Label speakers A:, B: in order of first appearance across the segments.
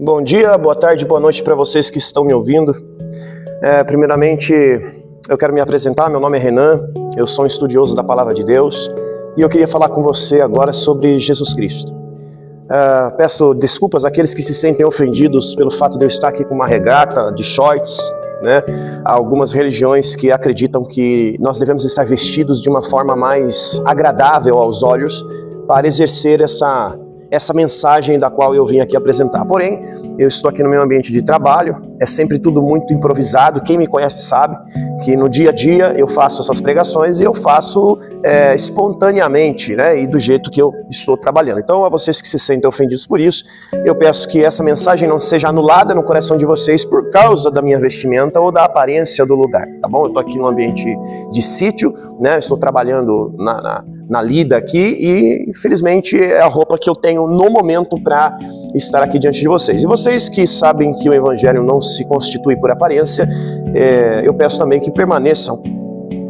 A: Bom dia, boa tarde, boa noite para vocês que estão me ouvindo. Primeiramente, eu quero me apresentar, meu nome é Renan, eu sou um estudioso da Palavra de Deus e eu queria falar com você agora sobre Jesus Cristo. Peço desculpas àqueles que se sentem ofendidos pelo fato de eu estar aqui com uma regata de shorts, né? Há algumas religiões que acreditam que nós devemos estar vestidos de uma forma mais agradável aos olhos para exercer essa mensagem da qual eu vim aqui apresentar. Porém, eu estou aqui no meu ambiente de trabalho, é sempre tudo muito improvisado. Quem me conhece sabe que no dia a dia eu faço essas pregações e eu faço espontaneamente, né, e do jeito que eu estou trabalhando. Então, a vocês que se sentem ofendidos por isso, eu peço que essa mensagem não seja anulada no coração de vocês por causa da minha vestimenta ou da aparência do lugar, tá bom? Eu estou aqui no ambiente de sítio, né, estou trabalhando na lida aqui e, infelizmente, é a roupa que eu tenho no momento para estar aqui diante de vocês. E vocês que sabem que o Evangelho não se constitui por aparência, eu peço também que permaneçam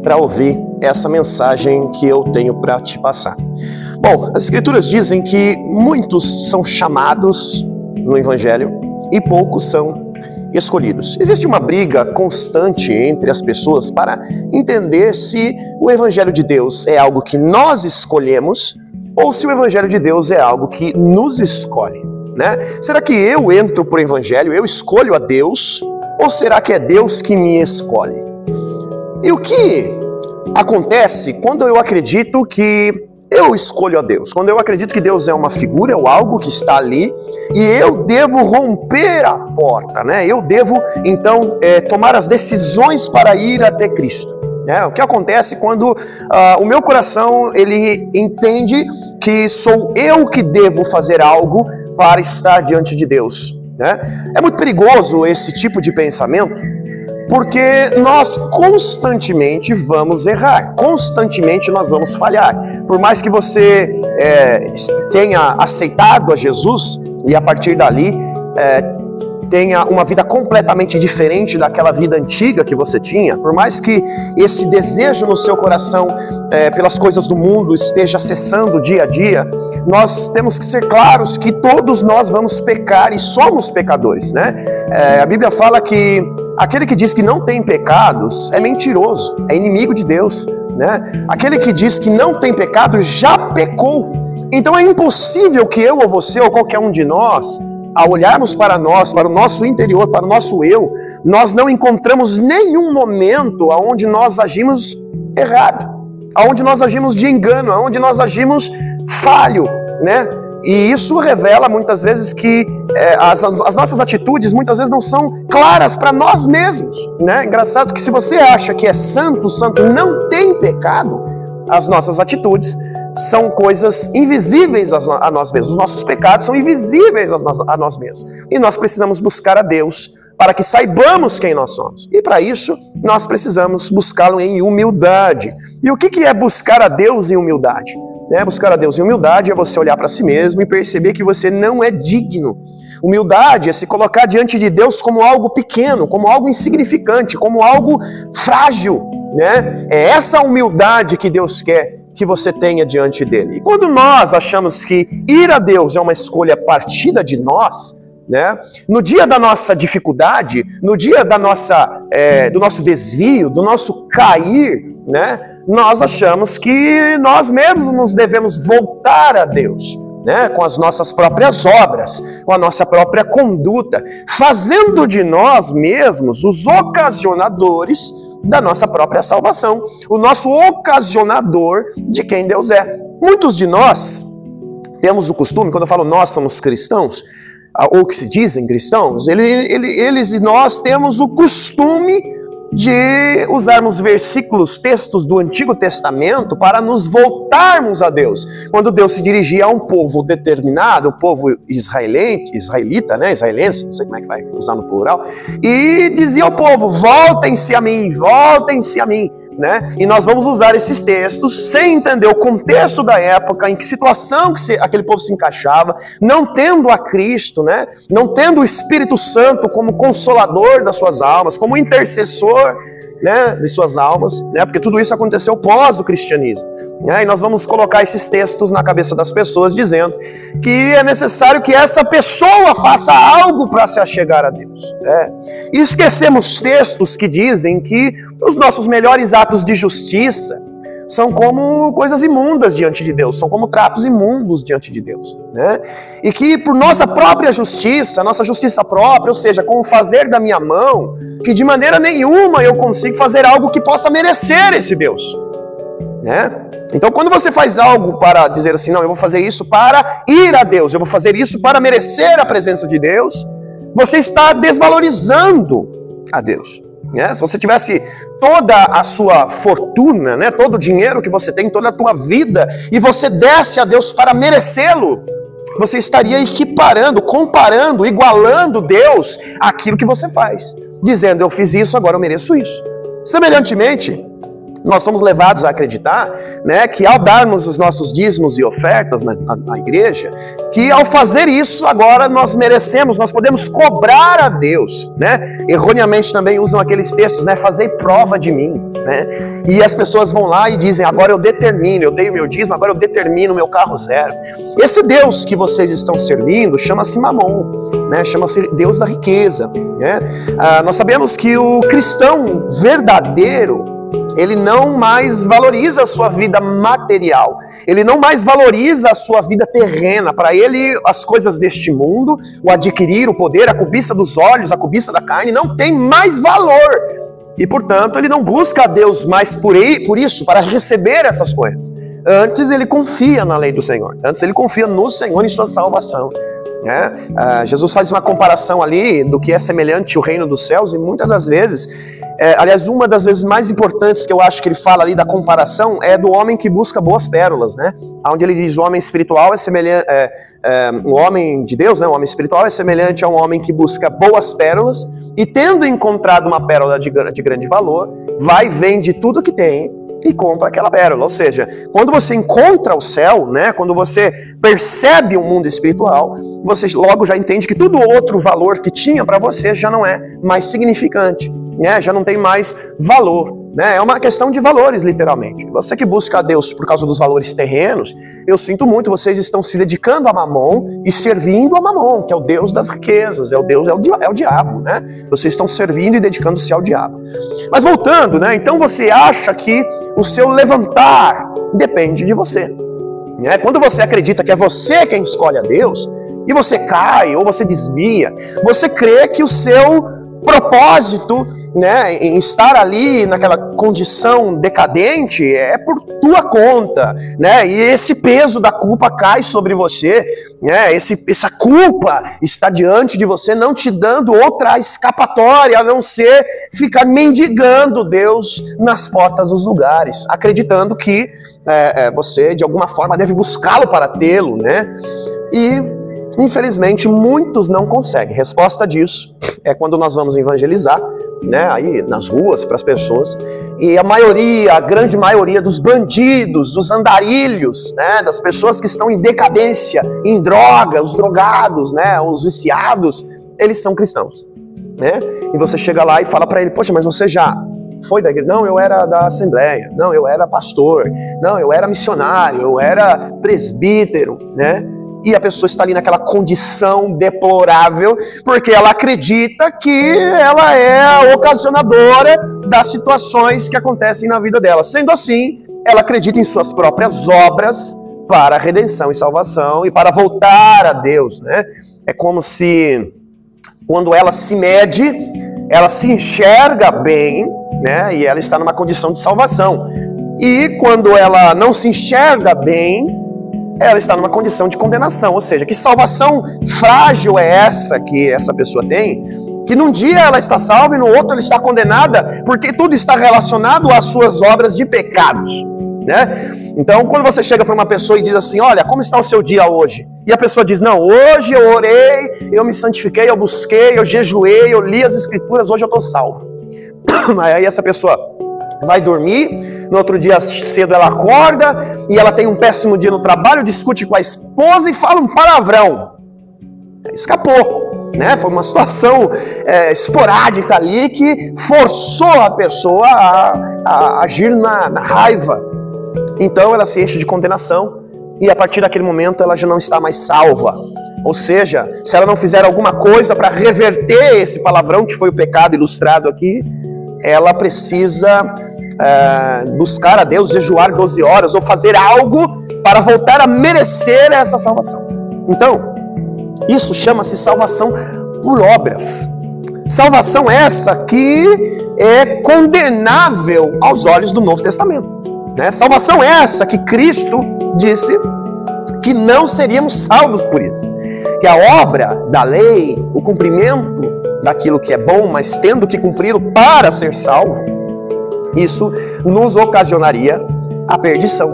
A: para ouvir essa mensagem que eu tenho para te passar. Bom, as Escrituras dizem que muitos são chamados no Evangelho e poucos são escolhidos. Existe uma briga constante entre as pessoas para entender se o Evangelho de Deus é algo que nós escolhemos ou se o Evangelho de Deus é algo que nos escolhe, né? Será que eu entro por Evangelho, eu escolho a Deus, ou será que é Deus que me escolhe? E o que acontece quando eu acredito que eu escolho a Deus? Quando eu acredito que Deus é uma figura, é algo que está ali, e eu devo romper a porta, né? Eu devo, então, tomar as decisões para ir até Cristo. O que acontece quando o meu coração, ele entende que sou eu que devo fazer algo para estar diante de Deus, né? É muito perigoso esse tipo de pensamento, porque nós constantemente vamos errar, constantemente nós vamos falhar. Por mais que você tenha aceitado a Jesus e a partir dali tenha uma vida completamente diferente daquela vida antiga que você tinha, por mais que esse desejo no seu coração pelas coisas do mundo esteja cessando dia a dia, nós temos que ser claros que todos nós vamos pecar e somos pecadores, né? A Bíblia fala que aquele que diz que não tem pecados é mentiroso, é inimigo de Deus, né? Aquele que diz que não tem pecado já pecou. Então é impossível que eu ou você ou qualquer um de nós, ao olharmos para nós, para o nosso interior, para o nosso eu, nós não encontramos nenhum momento onde nós agimos errado, onde nós agimos de engano, onde nós agimos falho, né? E isso revela muitas vezes que as nossas atitudes muitas vezes não são claras para nós mesmos, né? Engraçado que se você acha que é santo, santo não tem pecado, as nossas atitudes são coisas invisíveis a nós mesmos. Os nossos pecados são invisíveis a nós mesmos. E nós precisamos buscar a Deus para que saibamos quem nós somos. E para isso, nós precisamos buscá-lo em humildade. E o que é buscar a Deus em humildade? Buscar a Deus em humildade é você olhar para si mesmo e perceber que você não é digno. Humildade é se colocar diante de Deus como algo pequeno, como algo insignificante, como algo frágil, né? É essa humildade que Deus quer que você tenha diante dele. E quando nós achamos que ir a Deus é uma escolha partida de nós, né? No dia da nossa dificuldade, no dia da do nosso desvio, do nosso cair, né? Nós achamos que nós mesmos devemos voltar a Deus, né? Com as nossas próprias obras, com a nossa própria conduta, fazendo de nós mesmos os ocasionadores da nossa própria salvação, o nosso ocasionador de quem Deus é. Muitos de nós temos o costume, quando eu falo nós somos cristãos, ou que se dizem cristãos, eles e nós temos o costume de usarmos versículos, textos do Antigo Testamento para nos voltarmos a Deus. Quando Deus se dirigia a um povo determinado, o povo israelita, né, israelense, não sei como é que vai usar no plural, e dizia ao povo, voltem-se a mim, né? E nós vamos usar esses textos sem entender o contexto da época, em que situação que aquele povo se encaixava, não tendo a Cristo, né? Não tendo o Espírito Santo como consolador das suas almas, como intercessor, né, de suas almas, né, porque tudo isso aconteceu pós o cristianismo, né, e nós vamos colocar esses textos na cabeça das pessoas dizendo que é necessário que essa pessoa faça algo para se achegar a Deus, né? E esquecemos textos que dizem que os nossos melhores atos de justiça são como coisas imundas diante de Deus, são como trapos imundos diante de Deus, né? E que por nossa própria justiça, nossa justiça própria, ou seja, com o fazer da minha mão, que de maneira nenhuma eu consigo fazer algo que possa merecer esse Deus, né? Então quando você faz algo para dizer assim, não, eu vou fazer isso para ir a Deus, eu vou fazer isso para merecer a presença de Deus, você está desvalorizando a Deus. Se você tivesse toda a sua fortuna, né, todo o dinheiro que você tem, toda a tua vida, e você desse a Deus para merecê-lo, você estaria equiparando, comparando, igualando Deus àquilo que você faz, dizendo, eu fiz isso, agora eu mereço isso. Semelhantemente, nós somos levados a acreditar, né, que ao darmos os nossos dízimos e ofertas na igreja, que ao fazer isso, agora nós merecemos, nós podemos cobrar a Deus, né? Erroneamente também usam aqueles textos, né, fazei prova de mim, né? E as pessoas vão lá e dizem, agora eu determino, eu dei o meu dízimo, agora eu determino o meu carro zero. Esse Deus que vocês estão servindo chama-se Mamon, né? Chama-se Deus da riqueza, né? Nós sabemos que o cristão verdadeiro, ele não mais valoriza a sua vida material, ele não mais valoriza a sua vida terrena. Para ele, as coisas deste mundo, o adquirir, o poder, a cobiça dos olhos, a cobiça da carne, não tem mais valor. E, portanto, ele não busca a Deus mais por isso, para receber essas coisas. Antes ele confia na lei do Senhor, antes ele confia no Senhor em sua salvação. Jesus faz uma comparação ali do que é semelhante ao reino dos céus, e muitas das vezes, aliás, uma das vezes mais importantes que eu acho que ele fala ali da comparação é do homem que busca boas pérolas, né? Onde ele diz o homem espiritual é semelhante, o homem de Deus, né? O homem espiritual é semelhante a um homem que busca boas pérolas, e tendo encontrado uma pérola de grande valor, vai, vende tudo que tem e compra aquela pérola. Ou seja, quando você encontra o céu, né, quando você percebe o mundo espiritual, você logo já entende que todo outro valor que tinha para você já não é mais significante, né, já não tem mais valor, né, é uma questão de valores, literalmente. Você que busca a Deus por causa dos valores terrenos, eu sinto muito, vocês estão se dedicando a Mamon e servindo a Mamon, que é o Deus das riquezas, é o diabo, né? Vocês estão servindo e dedicando-se ao diabo. Mas voltando, né? Então você acha que o seu levantar depende de você, né? Quando você acredita que é você quem escolhe a Deus, e você cai ou você desvia, você crê que o seu propósito, né, em estar ali naquela condição decadente é por tua conta, né? E esse peso da culpa cai sobre você, né? Essa culpa está diante de você, não te dando outra escapatória a não ser ficar mendigando Deus nas portas dos lugares, acreditando que você de alguma forma deve buscá-lo para tê-lo, né? E infelizmente, muitos não conseguem. Resposta disso é quando nós vamos evangelizar, né, aí nas ruas para as pessoas, e a grande maioria dos bandidos, dos andarilhos, né, das pessoas que estão em decadência, em droga, os drogados, né, os viciados, eles são cristãos, né? E você chega lá e fala para ele, poxa, mas você já foi da igreja? Não, eu era da assembleia. Não, eu era pastor. Não, eu era missionário, eu era presbítero, né? E a pessoa está ali naquela condição deplorável, porque ela acredita que ela é a ocasionadora das situações que acontecem na vida dela. Sendo assim, ela acredita em suas próprias obras para a redenção e salvação e para voltar a Deus, né? É como se, quando ela se mede, ela se enxerga bem, né? E ela está numa condição de salvação. E quando ela não se enxerga bem, ela está numa condição de condenação. Ou seja, que salvação frágil é essa que essa pessoa tem, que num dia ela está salva e no outro ela está condenada, porque tudo está relacionado às suas obras de pecados, né? Então, quando você chega para uma pessoa e diz assim, olha, como está o seu dia hoje? E a pessoa diz, não, hoje eu orei, eu me santifiquei, eu busquei, eu jejuei, eu li as escrituras, hoje eu estou salvo. Aí essa pessoa vai dormir, no outro dia cedo ela acorda, e ela tem um péssimo dia no trabalho, discute com a esposa e fala um palavrão. escapou, né? Foi uma situação esporádica ali que forçou a pessoa a agir na raiva. Então ela se enche de condenação e a partir daquele momento ela já não está mais salva. Ou seja, se ela não fizer alguma coisa para reverter esse palavrão que foi o pecado ilustrado aqui, ela precisa buscar a Deus, jejuar 12 horas ou fazer algo para voltar a merecer essa salvação. Então, isso chama-se salvação por obras. Salvação essa que é condenável aos olhos do Novo Testamento. Né? Salvação essa que Cristo disse que não seríamos salvos por isso. Que a obra da lei, o cumprimento daquilo que é bom, mas tendo que cumpri-lo para ser salvo, isso nos ocasionaria a perdição.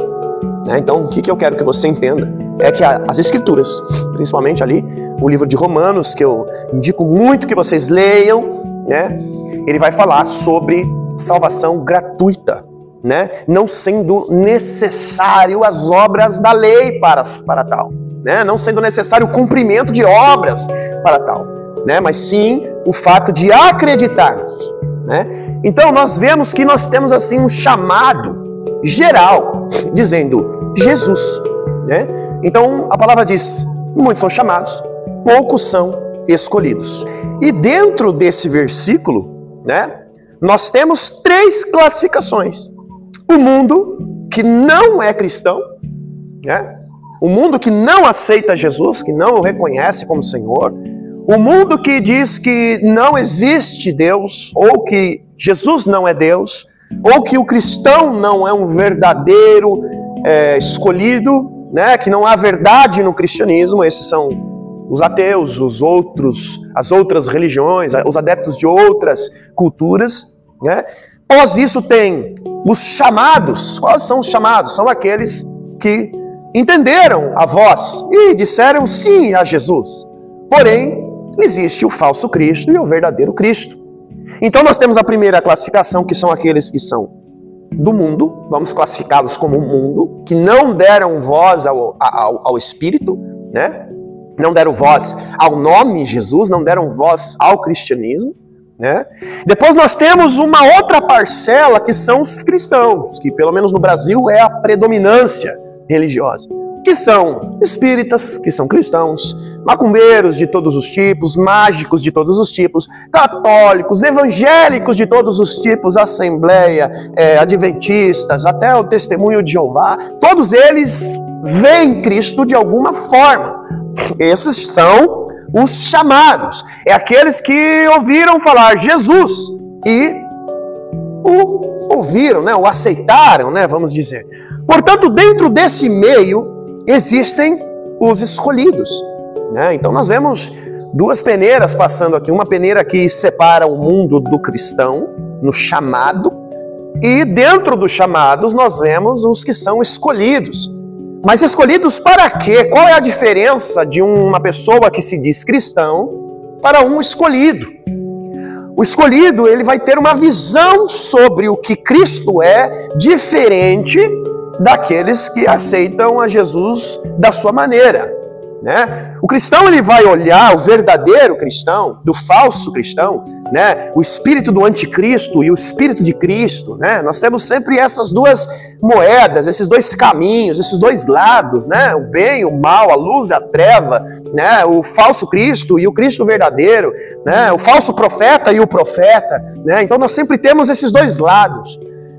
A: Né? Então, o que eu quero que você entenda é que as Escrituras, principalmente ali, o livro de Romanos, que eu indico muito que vocês leiam, né? Ele vai falar sobre salvação gratuita, né? Não sendo necessário as obras da lei para tal, né? Não sendo necessário o cumprimento de obras para tal, né? Mas sim o fato de acreditarmos, né? Então nós vemos que nós temos assim um chamado geral, dizendo Jesus, né? Então a palavra diz, muitos são chamados, poucos são escolhidos. E dentro desse versículo, né, nós temos 3 classificações. O mundo que não é cristão, né? O mundo que não aceita Jesus, que não o reconhece como Senhor, o mundo que diz que não existe Deus, ou que Jesus não é Deus, ou que o cristão não é um verdadeiro escolhido, né? Que não há verdade no cristianismo. Esses são os ateus, as outras religiões, os adeptos de outras culturas, né? Após isso tem os chamados. Quais são os chamados? São aqueles que entenderam a voz e disseram sim a Jesus. Porém, existe o falso Cristo e o verdadeiro Cristo. Então nós temos a primeira classificação, que são aqueles que são do mundo, vamos classificá-los como um mundo, que não deram voz ao Espírito, né? Não deram voz ao nome Jesus, não deram voz ao cristianismo, né? Depois nós temos uma outra parcela que são os cristãos, que pelo menos no Brasil é a predominância religiosa, que são espíritas, que são cristãos, macumbeiros de todos os tipos, mágicos de todos os tipos, católicos, evangélicos de todos os tipos, assembleia, adventistas, até o testemunho de Jeová, todos eles veem Cristo de alguma forma. Esses são os chamados, é aqueles que ouviram falar Jesus e o ouviram, né? O aceitaram, né? Vamos dizer. Portanto, dentro desse meio existem os escolhidos, né? Então nós vemos 2 peneiras passando aqui, uma peneira que separa o mundo do cristão no chamado, e dentro dos chamados nós vemos os que são escolhidos. Mas escolhidos para quê? Qual é a diferença de uma pessoa que se diz cristão para um escolhido? O escolhido, ele vai ter uma visão sobre o que Cristo é diferente daqueles que aceitam a Jesus da sua maneira, né? O cristão, ele vai olhar o verdadeiro cristão do falso cristão, né? O espírito do anticristo e o espírito de Cristo, né? Nós temos sempre essas 2 moedas, esses 2 caminhos, esses 2 lados, né? O bem, o mal, a luz e a treva, né? O falso Cristo e o Cristo verdadeiro, né? O falso profeta e o profeta, né? Então nós sempre temos esses 2 lados.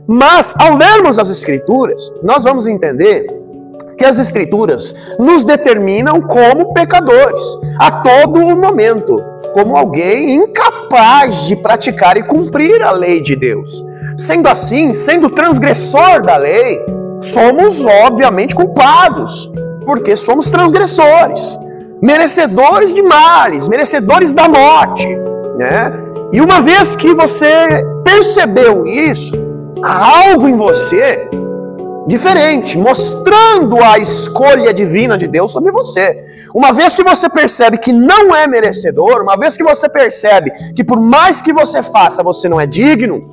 A: Mas ao lermos as Escrituras, nós vamos entender que as Escrituras nos determinam como pecadores, a todo momento, como alguém incapaz de praticar e cumprir a lei de Deus. Sendo assim, sendo transgressor da lei, somos obviamente culpados, porque somos transgressores, merecedores de males, merecedores da morte, né? E uma vez que você percebeu isso, há algo em você diferente, mostrando a escolha divina de Deus sobre você. Uma vez que você percebe que não é merecedor, uma vez que você percebe que por mais que você faça, você não é digno,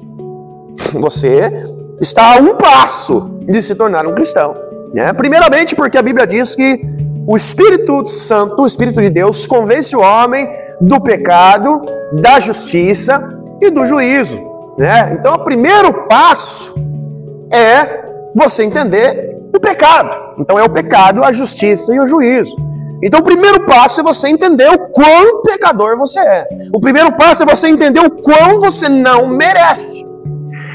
A: você está a um passo de se tornar um cristão, né? Primeiramente porque a Bíblia diz que o Espírito Santo, o Espírito de Deus, convence o homem do pecado, da justiça e do juízo, né? Então, o primeiro passo é você entender o pecado. Então, é o pecado, a justiça e o juízo. Então, o primeiro passo é você entender o quão pecador você é. O primeiro passo é você entender o quão você não merece.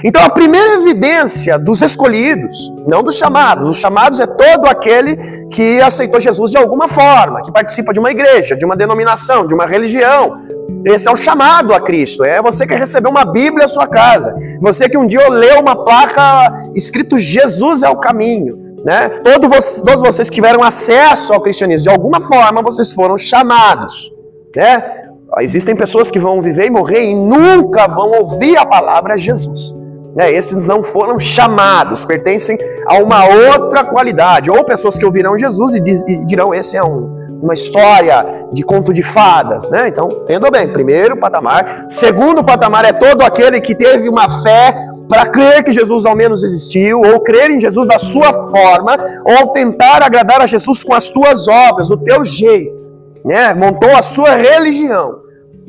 A: Então, a primeira evidência dos escolhidos, não dos chamados. Os chamados é todo aquele que aceitou Jesus de alguma forma, que participa de uma igreja, de uma denominação, de uma religião. Esse é o chamado a Cristo. É você que recebeu uma Bíblia à sua casa. Você que um dia leu uma placa escrito Jesus é o caminho, né? Todos vocês que tiveram acesso ao cristianismo, de alguma forma, vocês foram chamados, né? Existem pessoas que vão viver e morrer e nunca vão ouvir a palavra Jesus. Esses não foram chamados, pertencem a uma outra qualidade. Ou pessoas que ouvirão Jesus e dirão, esse é uma história de conto de fadas, né? Então, entenda bem, primeiro patamar. Segundo patamar é todo aquele que teve uma fé para crer que Jesus ao menos existiu, ou crer em Jesus da sua forma, ou tentar agradar a Jesus com as tuas obras, do teu jeito, né? Montou a sua religião.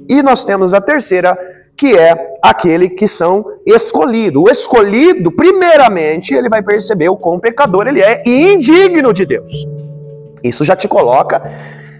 A: E nós temos a terceira, que é aquele que são escolhidos. O escolhido, primeiramente, ele vai perceber o quão pecador ele é e indigno de Deus. Isso já te coloca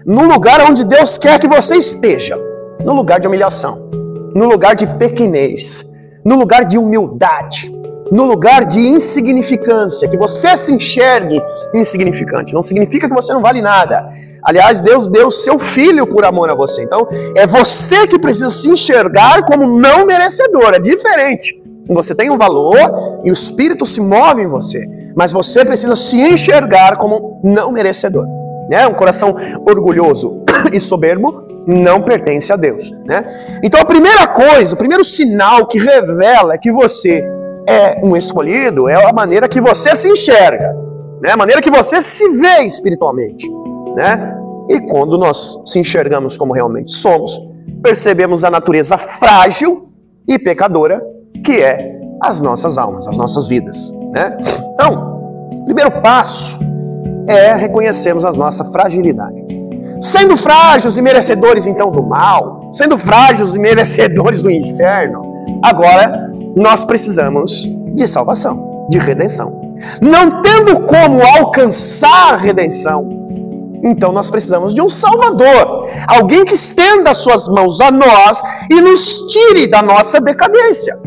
A: no lugar onde Deus quer que você esteja. No lugar de humilhação, no lugar de pequenez, no lugar de humildade, no lugar de insignificância, que você se enxergue insignificante. Não significa que você não vale nada. Aliás, Deus deu o seu filho por amor a você. Então, é você que precisa se enxergar como não merecedor. É diferente. Você tem um valor e o Espírito se move em você. Mas você precisa se enxergar como não merecedor, né? Um coração orgulhoso e soberbo não pertence a Deus, né? Então, a primeira coisa, o primeiro sinal que revela que você é um escolhido é a maneira que você se enxerga, né? A maneira que você se vê espiritualmente, né? E quando nós se enxergamos como realmente somos, percebemos a natureza frágil e pecadora que é as nossas almas, as nossas vidas, né? Então, o primeiro passo é reconhecermos a nossa fragilidade. Sendo frágeis e merecedores então do mal, sendo frágeis e merecedores do inferno, agora nós precisamos de salvação, de redenção. Não tendo como alcançar a redenção, então nós precisamos de um Salvador, alguém que estenda as suas mãos a nós e nos tire da nossa decadência.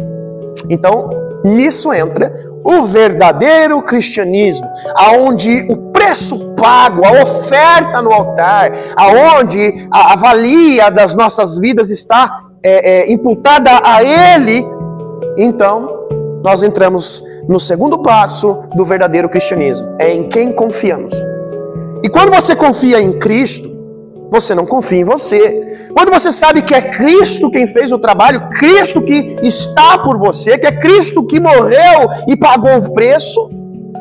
A: Então, nisso entra o verdadeiro cristianismo, aonde o preço pago, a oferta no altar, aonde a valia das nossas vidas está imputada a Ele. Então, nós entramos no segundo passo do verdadeiro cristianismo, é em quem confiamos. E quando você confia em Cristo, você não confia em você. Quando você sabe que é Cristo quem fez o trabalho, Cristo que está por você, que é Cristo que morreu e pagou o preço,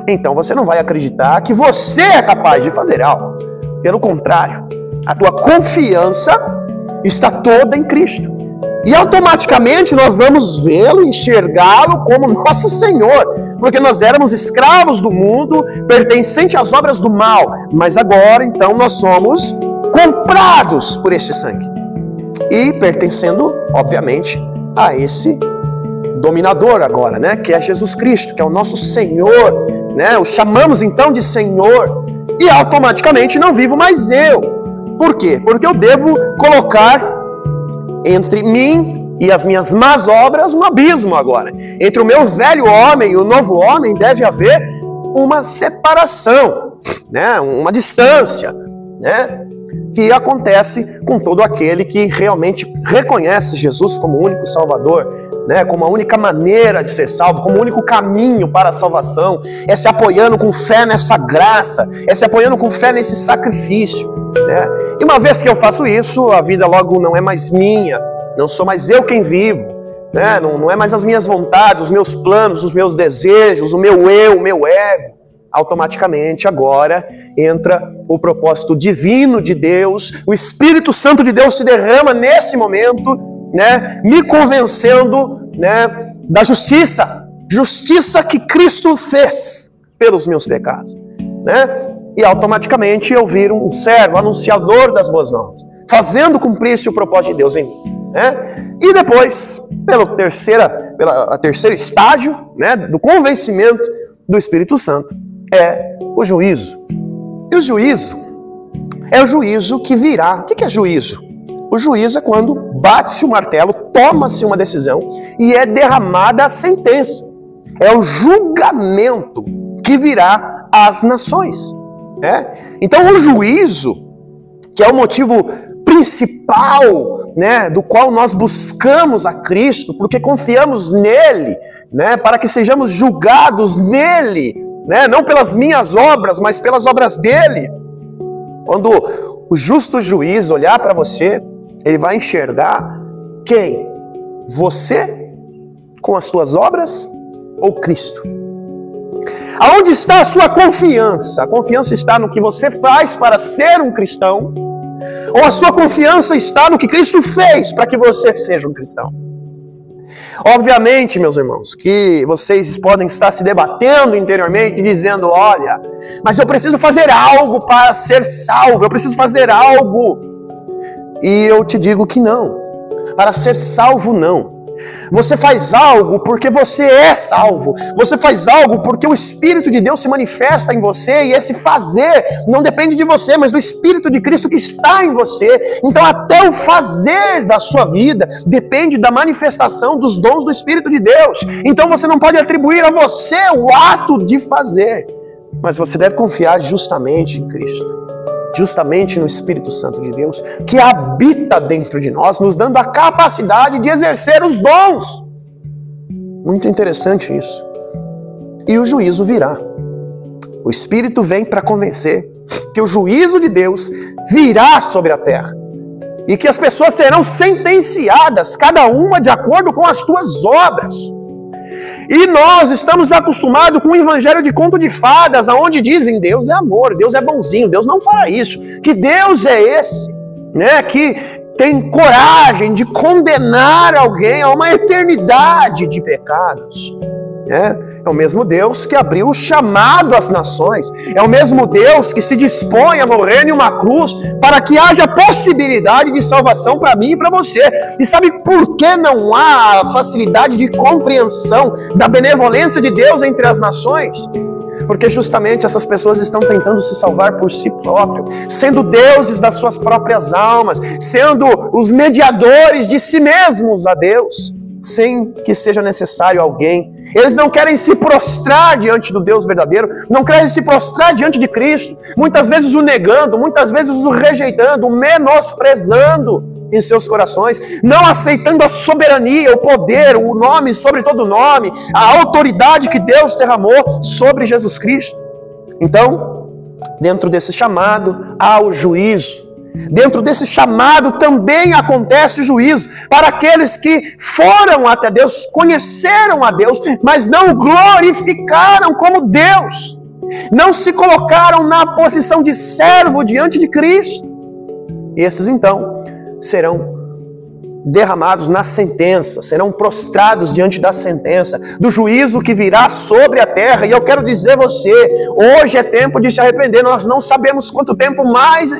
A: então você não vai acreditar que você é capaz de fazer algo. Pelo contrário, a tua confiança está toda em Cristo. E automaticamente nós vamos vê-lo, enxergá-lo como nosso Senhor, porque nós éramos escravos do mundo, pertencentes às obras do mal, mas agora então nós somos comprados por esse sangue e pertencendo, obviamente, a esse dominador agora, né? Que é Jesus Cristo, que é o nosso Senhor, né? O chamamos então de Senhor e automaticamente não vivo mais eu. Por quê? Porque eu devo colocar entre mim e as minhas más obras um abismo agora. Entre o meu velho homem e o novo homem deve haver uma separação, né? Uma distância, né? Que acontece com todo aquele que realmente reconhece Jesus como o único Salvador, né? Como a única maneira de ser salvo, como o único caminho para a salvação, é se apoiando com fé nessa graça, é se apoiando com fé nesse sacrifício, né? E uma vez que eu faço isso, a vida logo não é mais minha, não sou mais eu quem vivo, né? Não é mais as minhas vontades, os meus planos, os meus desejos, o meu eu, o meu ego. Automaticamente agora entra o propósito divino de Deus, o Espírito Santo de Deus se derrama nesse momento, né, me convencendo, né, da justiça que Cristo fez pelos meus pecados, né? e automaticamente eu viro um servo, anunciador das boas novas, fazendo cumprir-se o propósito de Deus em mim, né? E depois, pelo terceiro estágio, né, do convencimento do Espírito Santo, é o juízo. E o juízo é o juízo que virá. O que é juízo? O juízo é quando bate-se o martelo, toma-se uma decisão e é derramada a sentença. É o julgamento que virá às nações, né? Então o juízo, que é o motivo principal, né, do qual nós buscamos a Cristo, porque confiamos nele, né, para que sejamos julgados nele, né, não pelas minhas obras, mas pelas obras dele. Quando o justo juiz olhar para você, ele vai enxergar quem? Você com as suas obras ou Cristo? Aonde está a sua confiança? A confiança está no que você faz para ser um cristão? Ou a sua confiança está no que Cristo fez para que você seja um cristão? Obviamente, meus irmãos, que vocês podem estar se debatendo interiormente, dizendo, olha, mas eu preciso fazer algo para ser salvo, eu preciso fazer algo. E eu te digo que não. Para ser salvo, não. Você faz algo porque você é salvo. Você faz algo porque o Espírito de Deus se manifesta em você, e esse fazer não depende de você, mas do Espírito de Cristo que está em você. Então até o fazer da sua vida depende da manifestação dos dons do Espírito de Deus. Então você não pode atribuir a você o ato de fazer, mas você deve confiar justamente em Cristo, justamente no Espírito Santo de Deus, que habita dentro de nós, nos dando a capacidade de exercer os dons. Muito interessante isso. E o juízo virá. O Espírito vem para convencer que o juízo de Deus virá sobre a terra, e que as pessoas serão sentenciadas, cada uma de acordo com as suas obras. E nós estamos acostumados com o evangelho de conto de fadas, onde dizem Deus é amor, Deus é bonzinho, Deus não fará isso. Que Deus é esse, né, que tem coragem de condenar alguém a uma eternidade de pecados. É o mesmo Deus que abriu o chamado às nações. É o mesmo Deus que se dispõe a morrer em uma cruz para que haja possibilidade de salvação para mim e para você. E sabe por que não há facilidade de compreensão da benevolência de Deus entre as nações? Porque justamente essas pessoas estão tentando se salvar por si próprios, sendo deuses das suas próprias almas, sendo os mediadores de si mesmos a Deus, sem que seja necessário alguém. Eles não querem se prostrar diante do Deus verdadeiro, não querem se prostrar diante de Cristo, muitas vezes o negando, muitas vezes o rejeitando, o menosprezando em seus corações, não aceitando a soberania, o poder, o nome sobre todo nome, a autoridade que Deus derramou sobre Jesus Cristo. Então, dentro desse chamado há o juízo. Dentro desse chamado também acontece o juízo para aqueles que foram até Deus, conheceram a Deus, mas não o glorificaram como Deus, não se colocaram na posição de servo diante de Cristo. Esses então serão derramados na sentença, serão prostrados diante da sentença, do juízo que virá sobre a terra. E eu quero dizer a você, hoje é tempo de se arrepender. Nós não sabemos quanto tempo mais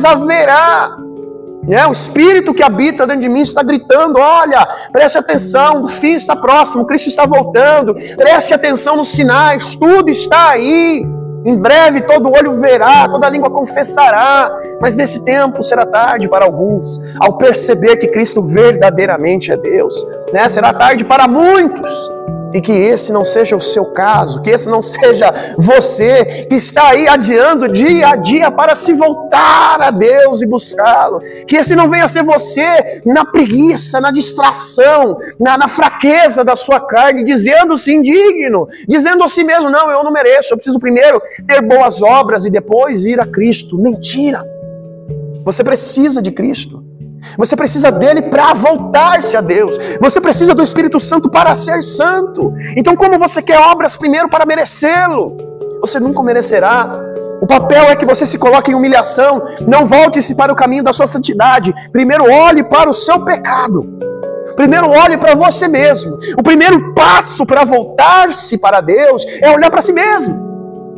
A: haverá. O Espírito que habita dentro de mim está gritando, olha, preste atenção, o fim está próximo, Cristo está voltando, preste atenção nos sinais, tudo está aí. Em breve todo olho verá, toda língua confessará, mas nesse tempo será tarde para alguns, ao perceber que Cristo verdadeiramente é Deus, Será tarde para muitos, e que esse não seja o seu caso, que esse não seja você, que está aí adiando dia a dia para se voltar a Deus e buscá-lo, que esse não venha ser você na preguiça, na distração, na fraqueza da sua carne, dizendo-se indigno, dizendo a si mesmo, não, eu não mereço, eu preciso primeiro ter boas obras e depois ir a Cristo. Mentira! Você precisa de Cristo. Você precisa dele para voltar-se a Deus. Você precisa do Espírito Santo para ser santo. Então, como você quer obras primeiro para merecê-lo? Você nunca merecerá. O papel é que você se coloque em humilhação. Não volte-se para o caminho da sua santidade. Primeiro olhe para o seu pecado. Primeiro olhe para você mesmo. O primeiro passo para voltar-se para Deus é olhar para si mesmo.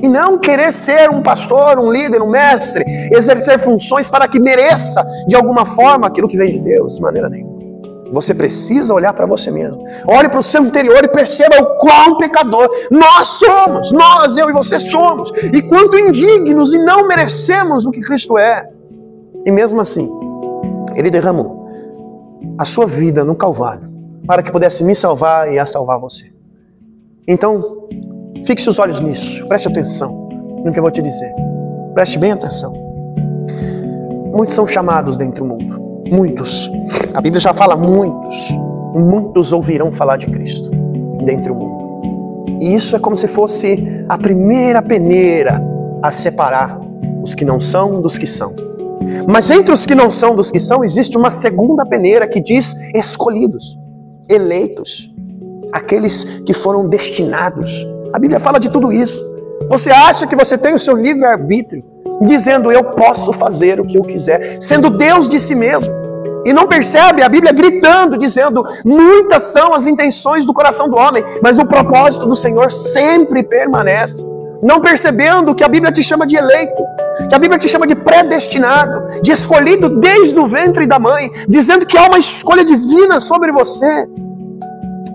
A: E não querer ser um pastor, um líder, um mestre, exercer funções para que mereça de alguma forma aquilo que vem de Deus, de maneira nenhuma. Você precisa olhar para você mesmo. Olhe para o seu interior e perceba o quão pecador nós somos. Nós, eu e você somos. E quanto indignos e não merecemos o que Cristo é. E mesmo assim, Ele derramou a sua vida no Calvário para que pudesse me salvar e a salvar você. Então, fixe os olhos nisso. Preste atenção no que eu vou te dizer. Preste bem atenção. Muitos são chamados dentro do mundo. Muitos. A Bíblia já fala muitos. Muitos ouvirão falar de Cristo dentro do mundo. E isso é como se fosse a primeira peneira a separar os que não são dos que são. Mas entre os que não são dos que são, existe uma segunda peneira que diz escolhidos, eleitos, aqueles que foram destinados. A Bíblia fala de tudo isso. Você acha que você tem o seu livre-arbítrio, dizendo eu posso fazer o que eu quiser, sendo Deus de si mesmo. E não percebe a Bíblia gritando, dizendo muitas são as intenções do coração do homem, mas o propósito do Senhor sempre permanece. Não percebendo que a Bíblia te chama de eleito, que a Bíblia te chama de predestinado, de escolhido desde o ventre da mãe, dizendo que há uma escolha divina sobre você.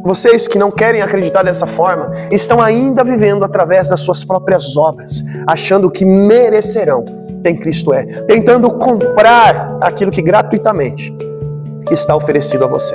A: Vocês que não querem acreditar dessa forma, estão ainda vivendo através das suas próprias obras, achando que merecerão quem Cristo é, tentando comprar aquilo que gratuitamente está oferecido a você.